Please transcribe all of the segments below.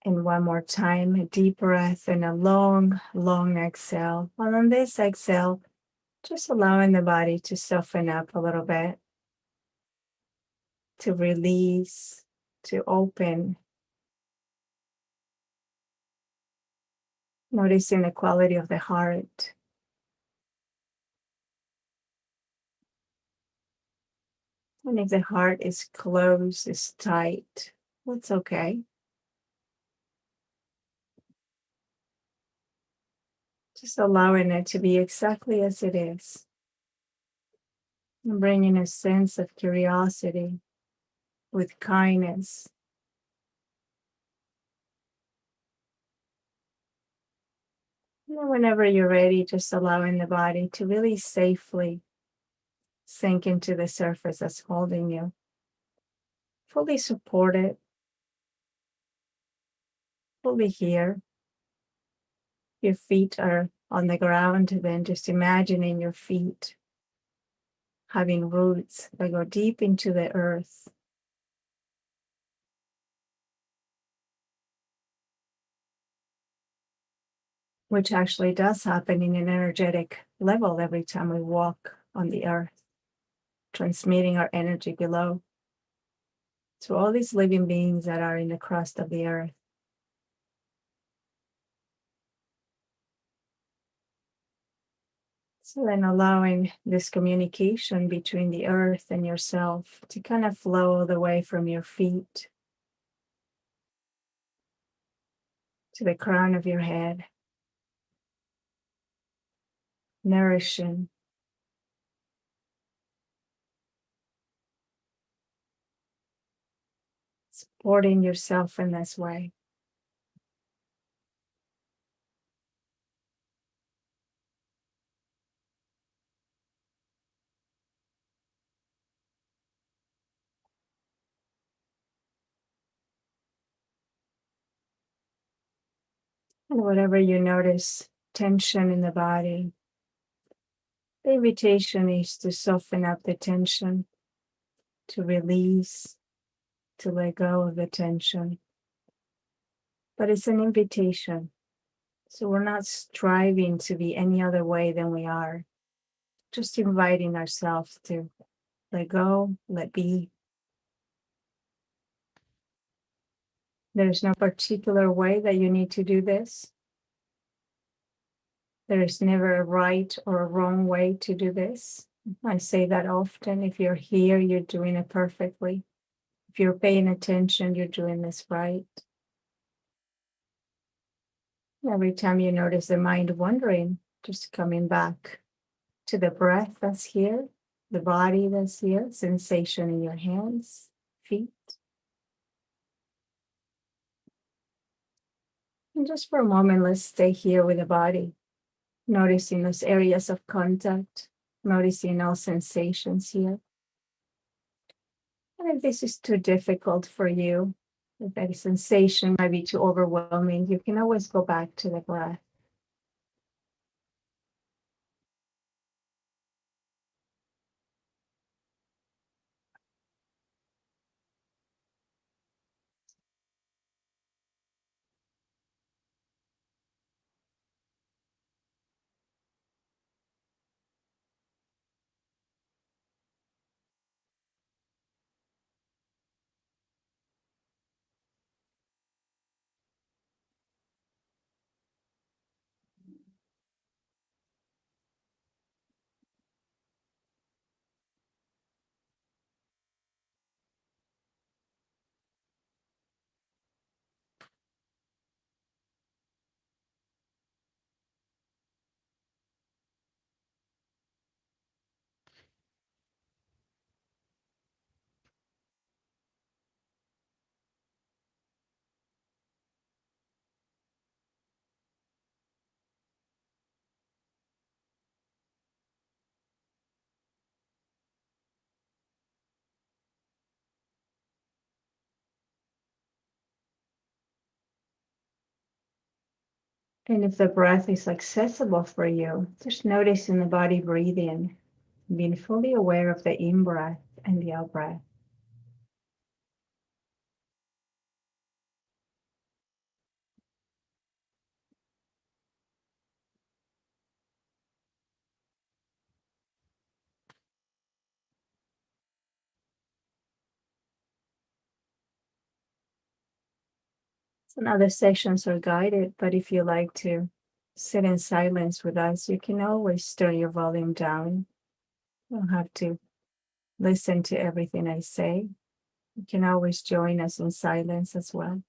And one more time, a deep breath and a long, long exhale. And on this exhale, just allowing the body to soften up a little bit, to release, to open. Noticing the quality of the heart. And if the heart is closed, is tight, that's okay. Just allowing it to be exactly as it is. And bringing a sense of curiosity with kindness. And then whenever you're ready, just allowing the body to really safely sink into the surface that's holding you. Fully supported, fully here. Your feet are on the ground, and then just imagining your feet having roots that go deep into the earth. Which actually does happen in an energetic level every time we walk on the earth, transmitting our energy below to all these living beings that are in the crust of the earth. So then allowing this communication between the earth and yourself to kind of flow all the way from your feet to the crown of your head, nourishing, supporting yourself in this way. And whatever you notice tension in the body, the invitation is to soften up the tension, to release, to let go of the tension. But it's an invitation. So we're not striving to be any other way than we are, just inviting ourselves to let go, let be. There's no particular way that you need to do this. There is never a right or a wrong way to do this. I say that often. If you're here, you're doing it perfectly. If you're paying attention, you're doing this right. Every time you notice the mind wandering, just coming back to the breath that's here, the body that's here, sensation in your hands, feet. And just for a moment, let's stay here with the body, noticing those areas of contact, noticing all sensations here. And if this is too difficult for you, if that sensation might be too overwhelming, you can always go back to the breath. And if the breath is accessible for you, just noticing the body breathing, being fully aware of the in-breath and the out-breath. Some other sessions are guided, but if you like to sit in silence with us, you can always turn your volume down. You don't have to listen to everything I say. You can always join us in silence as well.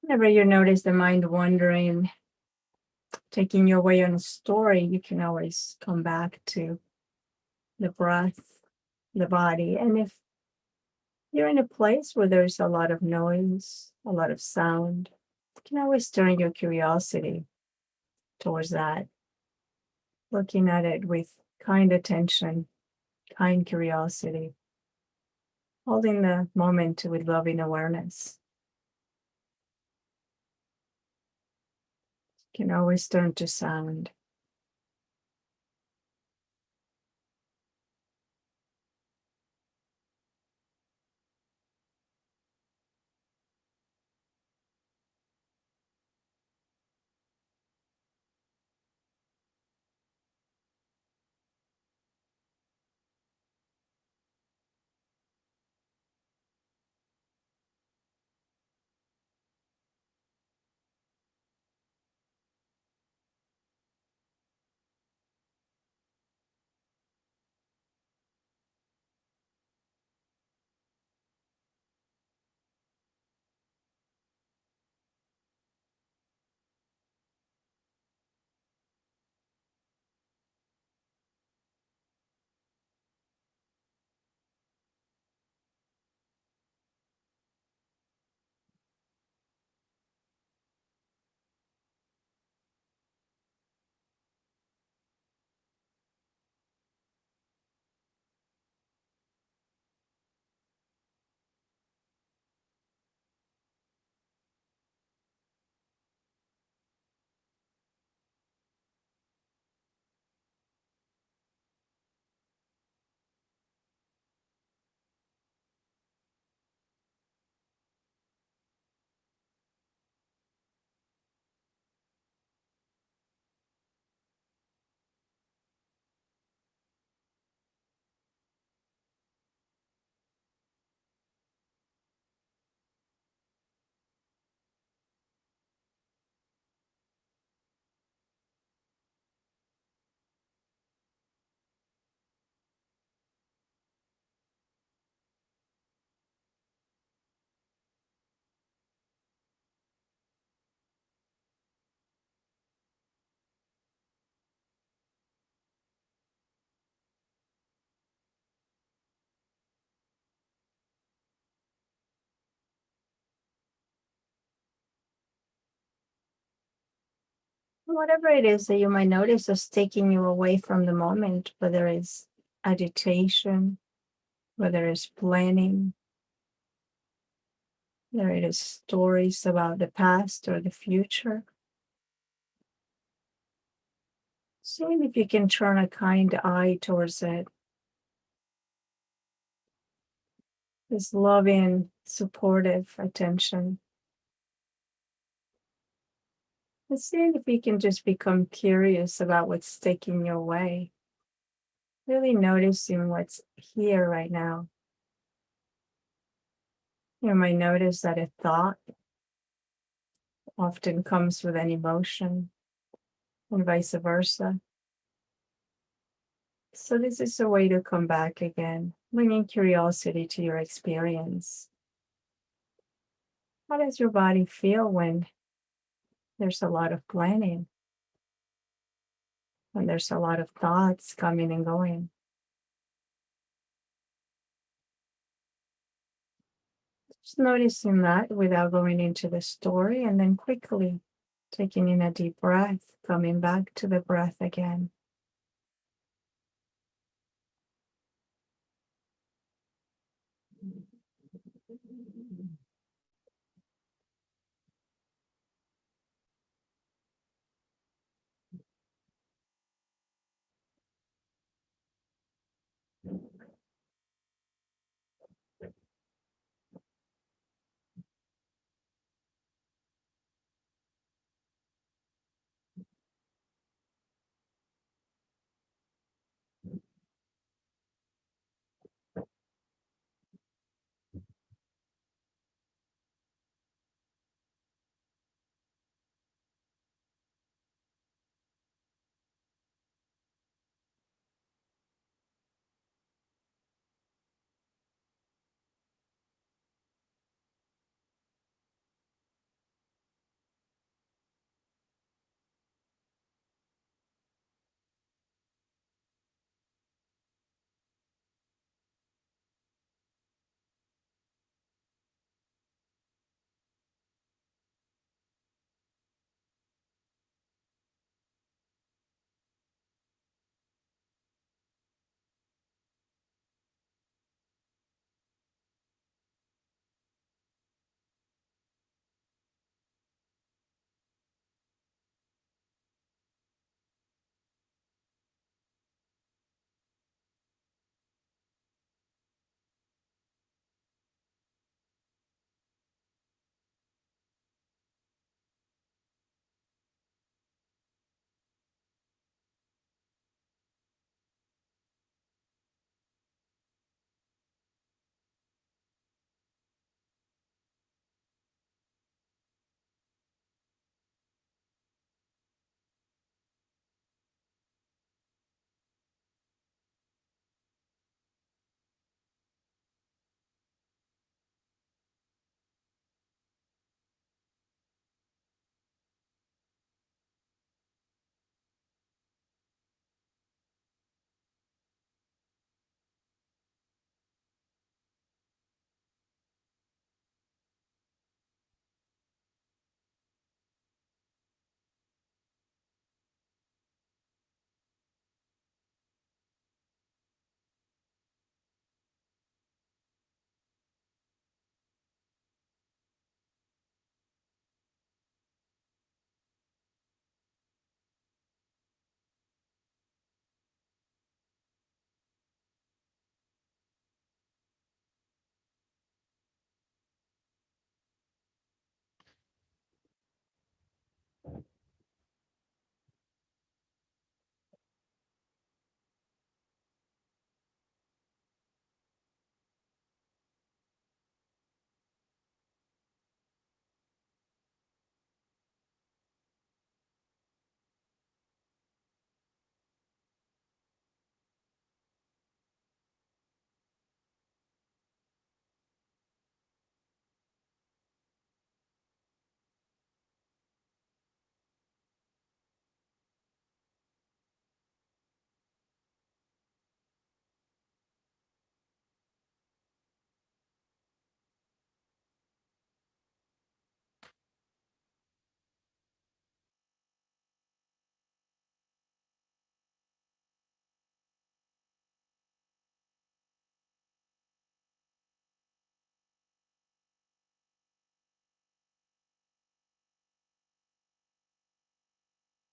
Whenever you notice the mind wandering, taking you away on a story, you can always come back to the breath, the body. And if you're in a place where there's a lot of noise, a lot of sound, you can always turn your curiosity towards that, looking at it with kind attention, kind curiosity, holding the moment with loving awareness. You can always turn to sound. Whatever it is that you might notice is taking you away from the moment, whether it's agitation, whether it's planning, whether it is stories about the past or the future. Seeing if you can turn a kind eye towards it, this loving, supportive attention. And seeing if you can just become curious about what's taking you away. Really noticing what's here right now. You might notice that a thought often comes with an emotion and vice versa. So this is a way to come back again, bringing curiosity to your experience. How does your body feel when there's a lot of planning, when there's a lot of thoughts coming and going? Just noticing that without going into the story, and then quickly taking in a deep breath, coming back to the breath again.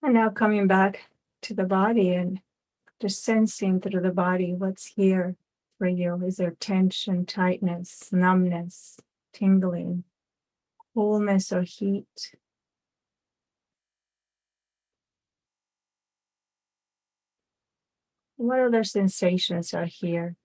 And now coming back to the body and just sensing through the body what's here for you. Is there tension, tightness, numbness, tingling, coolness, or heat? What other sensations are here?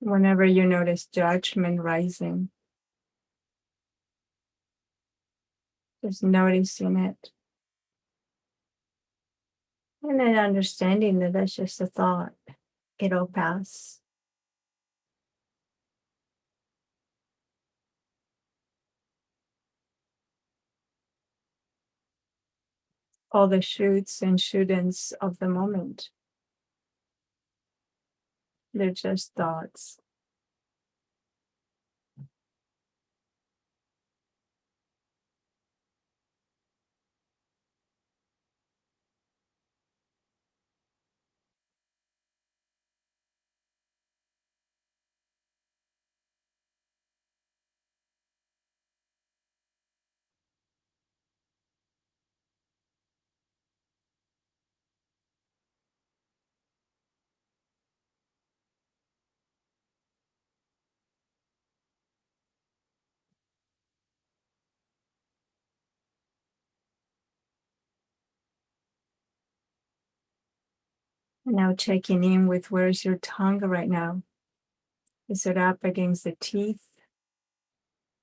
Whenever you notice judgment rising, just noticing it and then understanding that that's just a thought. It'll pass. All the shoots and shouldn'ts of the moment, they're just thoughts. And now checking in with where's your tongue right now? Is it up against the teeth?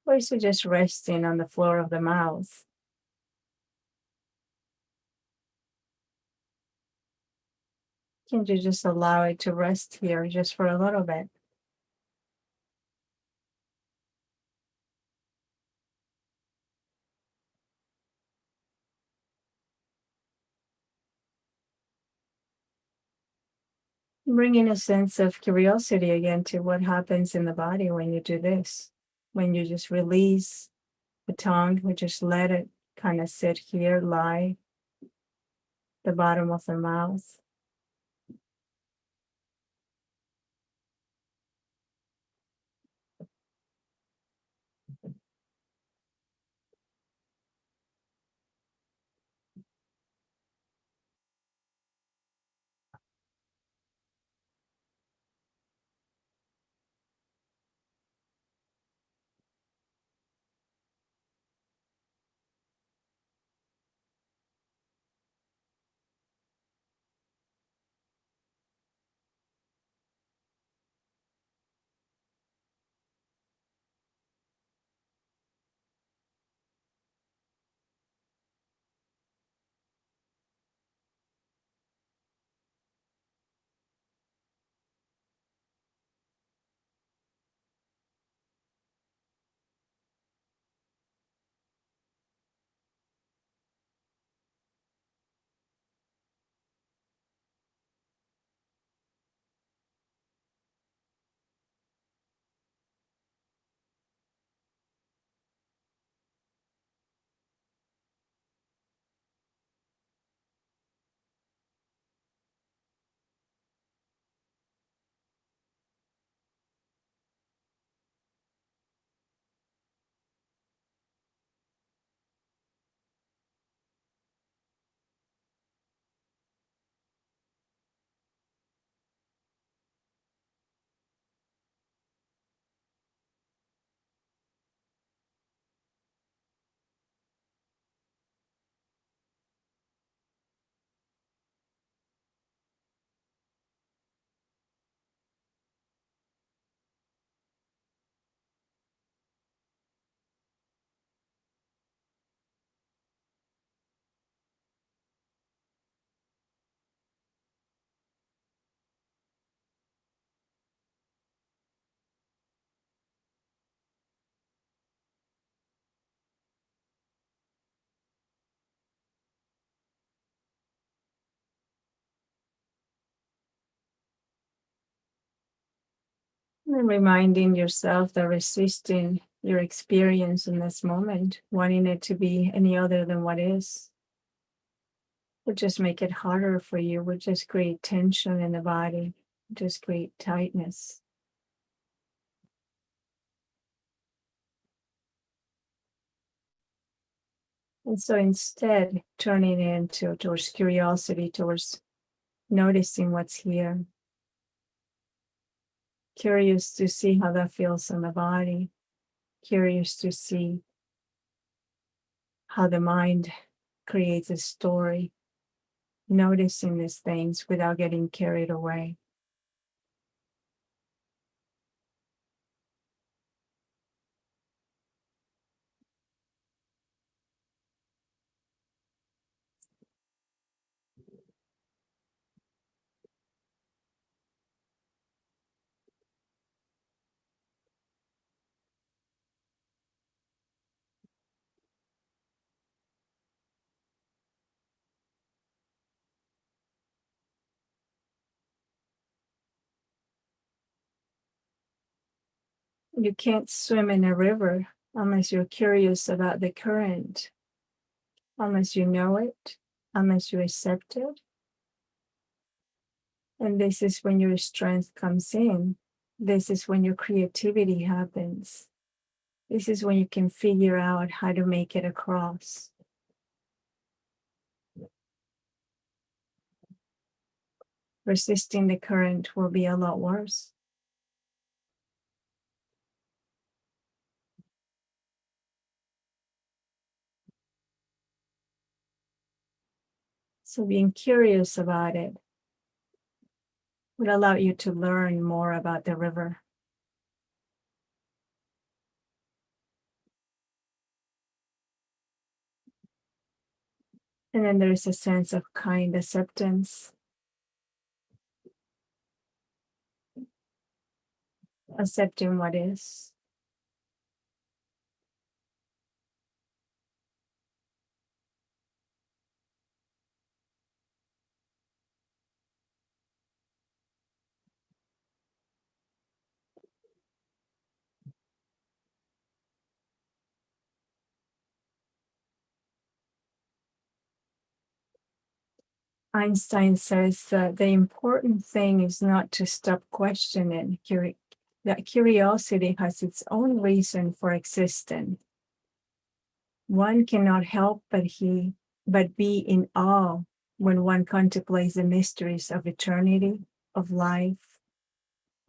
Or is it just resting on the floor of the mouth? Can you just allow it to rest here just for a little bit? Bringing a sense of curiosity again to what happens in the body when you do this. When you just release the tongue, we just let it kind of sit here, lie the bottom of the mouth. And reminding yourself that resisting your experience in this moment, wanting it to be any other than what is, would just make it harder for you, would just create tension in the body, just create tightness. And so instead, turning into towards curiosity, towards noticing what's here, curious to see how that feels in the body, curious to see how the mind creates a story, noticing these things without getting carried away. You can't swim in a river unless you're curious about the current, unless you know it, unless you accept it. And this is when your strength comes in. This is when your creativity happens. This is when you can figure out how to make it across. Resisting the current will be a lot worse. So being curious about it would allow you to learn more about the river. And then there's a sense of kind acceptance, accepting what is. Einstein says that the important thing is not to stop questioning. That curiosity has its own reason for existing. One cannot help but be in awe when one contemplates the mysteries of eternity, of life,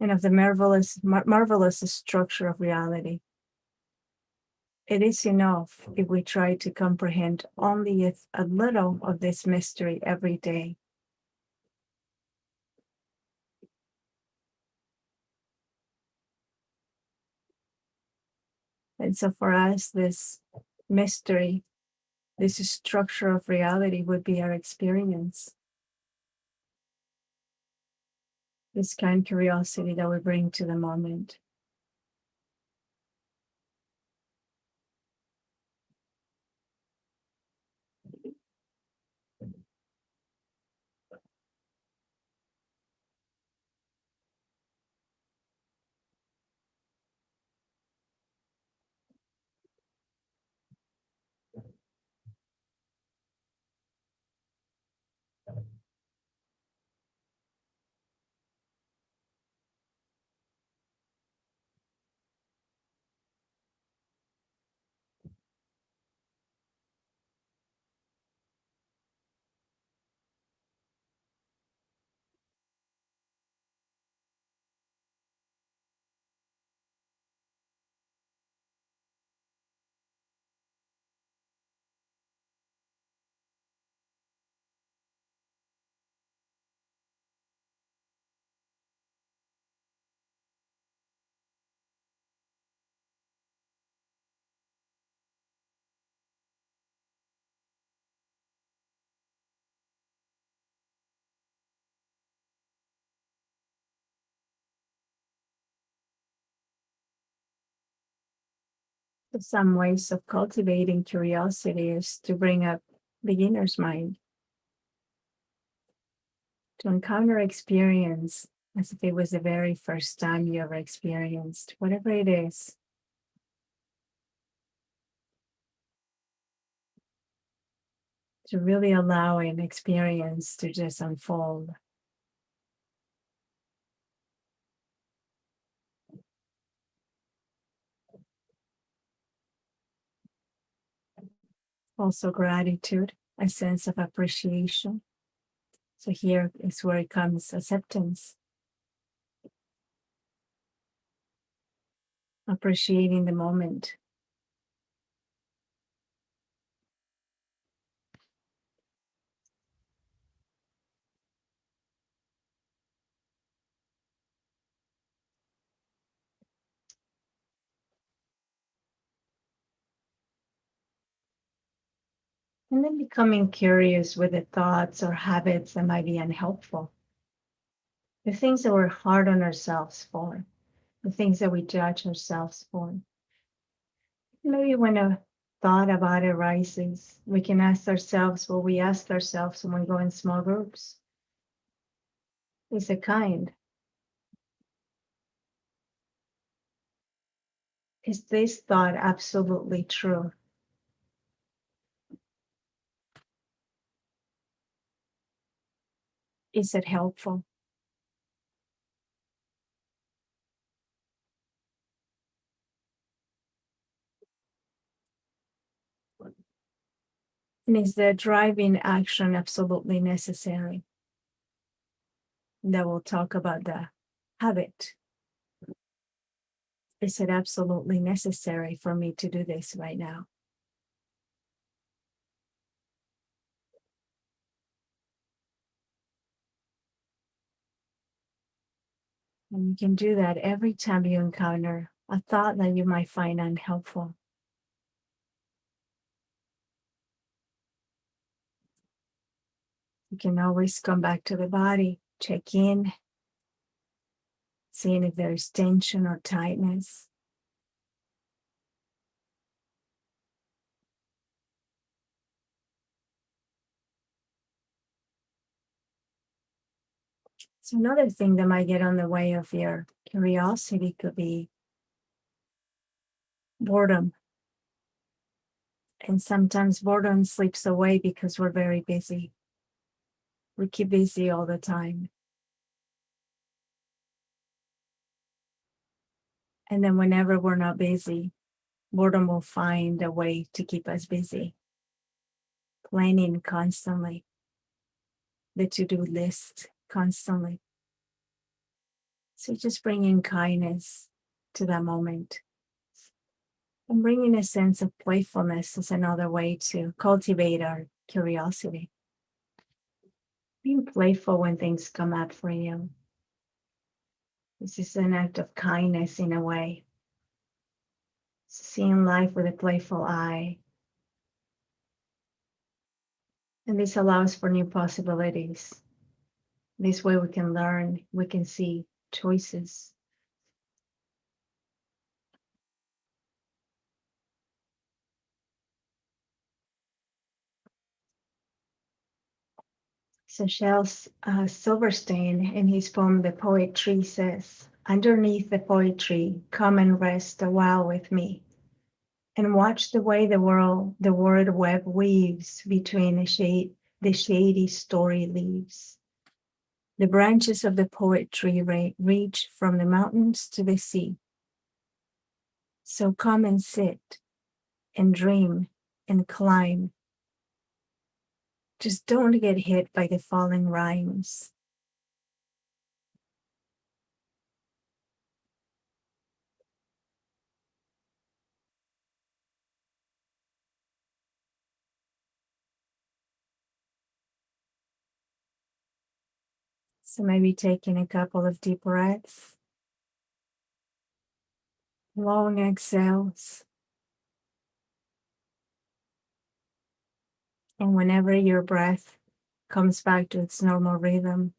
and of the marvelous structure of reality. It is enough if we try to comprehend only a little of this mystery every day. And so for us, this mystery, this structure of reality would be our experience. This kind of curiosity that we bring to the moment. So some ways of cultivating curiosity is to bring up beginner's mind, to encounter experience as if it was the very first time you ever experienced, whatever it is. To really allow an experience to just unfold. Also, gratitude, a sense of appreciation. So, here is where it comes acceptance, appreciating the moment. And then becoming curious with the thoughts or habits that might be unhelpful, the things that we're hard on ourselves for, the things that we judge ourselves for. Maybe when a thought about it rises, we can ask ourselves what we ask ourselves when we go in small groups. Is it kind? Is this thought absolutely true? Is it helpful? And is the driving action absolutely necessary? That we'll talk about the habit. Is it absolutely necessary for me to do this right now? And you can do that every time you encounter a thought that you might find unhelpful. You can always come back to the body, check in, seeing if there's tension or tightness. So another thing that might get on the way of your curiosity could be boredom. And sometimes boredom slips away because we're very busy. We keep busy all the time. And then whenever we're not busy, boredom will find a way to keep us busy. Planning constantly, the to-do list constantly. So just bringing kindness to that moment. And bringing a sense of playfulness is another way to cultivate our curiosity. Being playful when things come up for you. This is an act of kindness in a way. Seeing life with a playful eye. And this allows for new possibilities. This way we can learn, we can see choices. So Silverstein, in his poem The Poetry, says, underneath the poetry, come and rest a while with me and watch the way the word web weaves between the shady story leaves. The branches of the poetry reach from the mountains to the sea. So come and sit and dream and climb. Just don't get hit by the falling rhymes. So maybe taking a couple of deep breaths, long exhales. And whenever your breath comes back to its normal rhythm,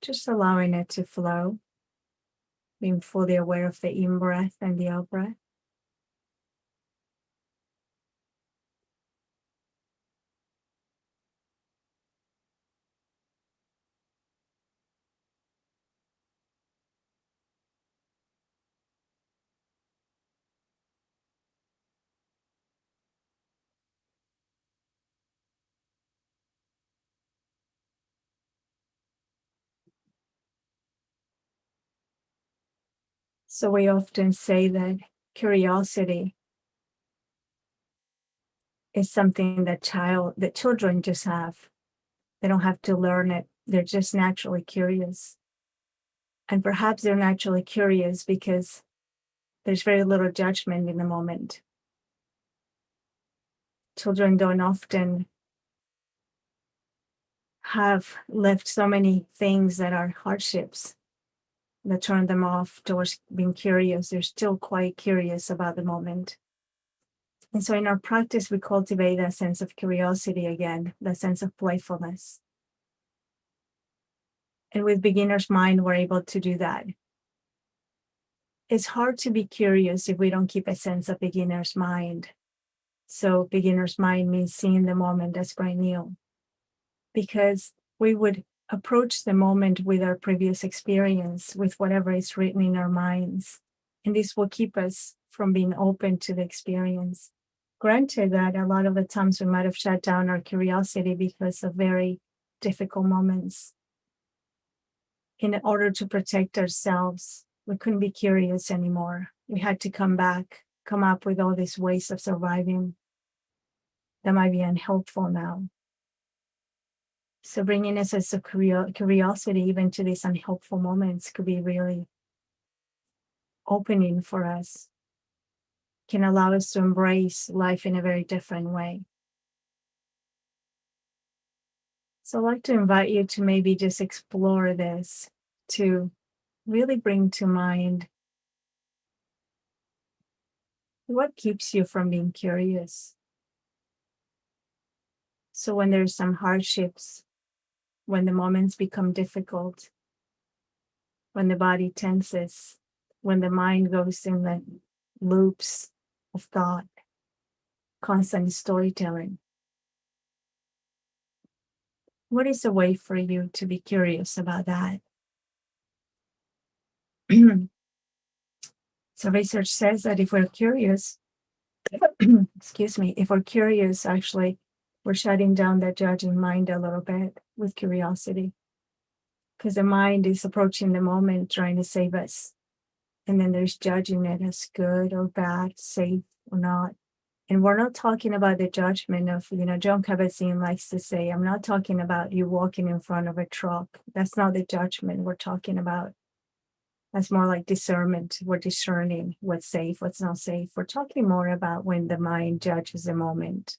just allowing it to flow, being fully aware of the in-breath and the out-breath. So we often say that curiosity is something that children just have. They don't have to learn it. They're just naturally curious. And perhaps they're naturally curious because there's very little judgment in the moment. Children don't often have left so many things that are hardships that turn them off towards being curious. They're still quite curious about the moment. And so in our practice, we cultivate that sense of curiosity again, that sense of playfulness. And with beginner's mind, we're able to do that. It's hard to be curious if we don't keep a sense of beginner's mind. So beginner's mind means seeing the moment as brand new, because we would approach the moment with our previous experience, with whatever is written in our minds. And this will keep us from being open to the experience. Granted that a lot of the times we might have shut down our curiosity because of very difficult moments. In order to protect ourselves, we couldn't be curious anymore. We had to come up with all these ways of surviving that might be unhelpful now. So bringing a sense of curiosity even to these unhelpful moments could be really opening for us, can allow us to embrace life in a very different way. So I'd like to invite you to maybe just explore this, to really bring to mind what keeps you from being curious. So when there's some hardships, when the moments become difficult, when the body tenses, when the mind goes in the loops of thought, constant storytelling, what is a way for you to be curious about that? So research says that if we're curious, excuse me, if we're curious, actually, we're shutting down that judging mind a little bit with curiosity, because the mind is approaching the moment trying to save us. And then there's judging it as good or bad, safe or not. And we're not talking about the judgment of, John Kabat-Zinn likes to say, I'm not talking about you walking in front of a truck. That's not the judgment we're talking about. That's more like discernment. We're discerning what's safe, what's not safe. We're talking more about when the mind judges a moment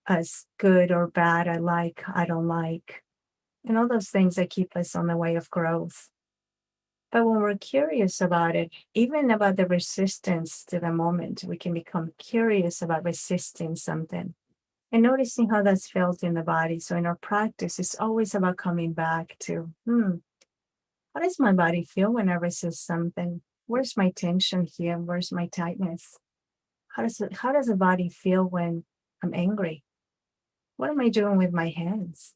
as good or bad, I like, I don't like, and all those things that keep us on the way of growth. But when we're curious about it, even about the resistance to the moment, we can become curious about resisting something and noticing how that's felt in the body. So in our practice, it's always about coming back to, how does my body feel when I resist something? Where's my tension here? Where's my tightness? How does the body feel when I'm angry? What am I doing with my hands?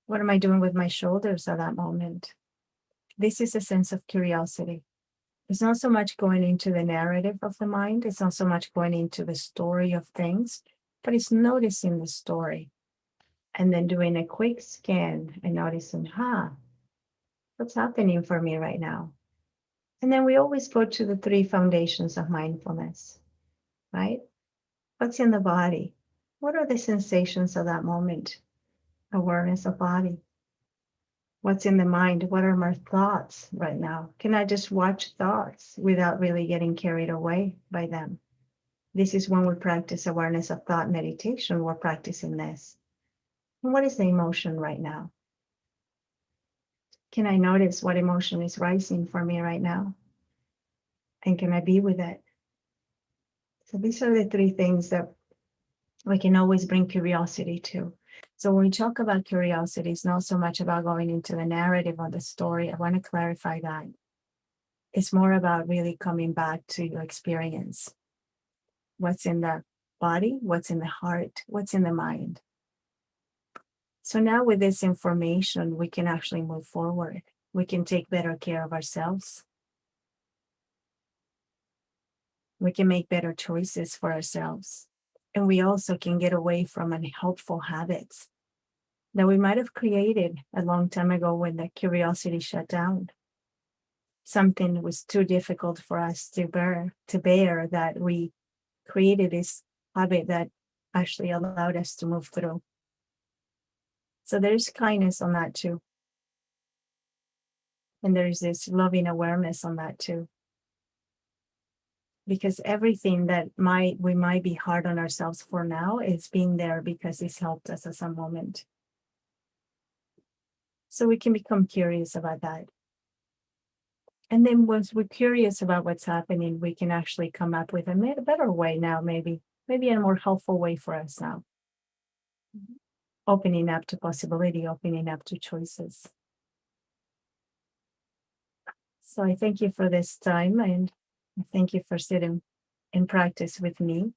What am I doing with my shoulders at that moment? This is a sense of curiosity. It's not so much going into the narrative of the mind. It's not so much going into the story of things, but it's noticing the story and then doing a quick scan and noticing, what's happening for me right now? And then we always go to the 3 foundations of mindfulness, right? What's in the body? What are the sensations of that moment? Awareness of body. What's in the mind? What are my thoughts right now? Can I just watch thoughts without really getting carried away by them? This is when we practice awareness of thought meditation, we're practicing this. And what is the emotion right now? Can I notice what emotion is rising for me right now? And can I be with it? So these are the 3 things that we can always bring curiosity to. So when we talk about curiosity, it's not so much about going into the narrative or the story. I want to clarify that. It's more about really coming back to your experience. What's in the body, what's in the heart, what's in the mind. So now with this information, we can actually move forward. We can take better care of ourselves. We can make better choices for ourselves. And we also can get away from unhelpful habits that we might have created a long time ago when the curiosity shut down. something was too difficult for us to bear, that we created this habit that actually allowed us to move through. So there's kindness on that too. And there's this loving awareness on that too. Because everything that we might be hard on ourselves for now is being there because it's helped us at some moment. So we can become curious about that. And then once we're curious about what's happening, we can actually come up with a better way now, maybe a more helpful way for us now. Opening up to possibility, opening up to choices. So I thank you for this time, and I thank you for sitting in practice with me.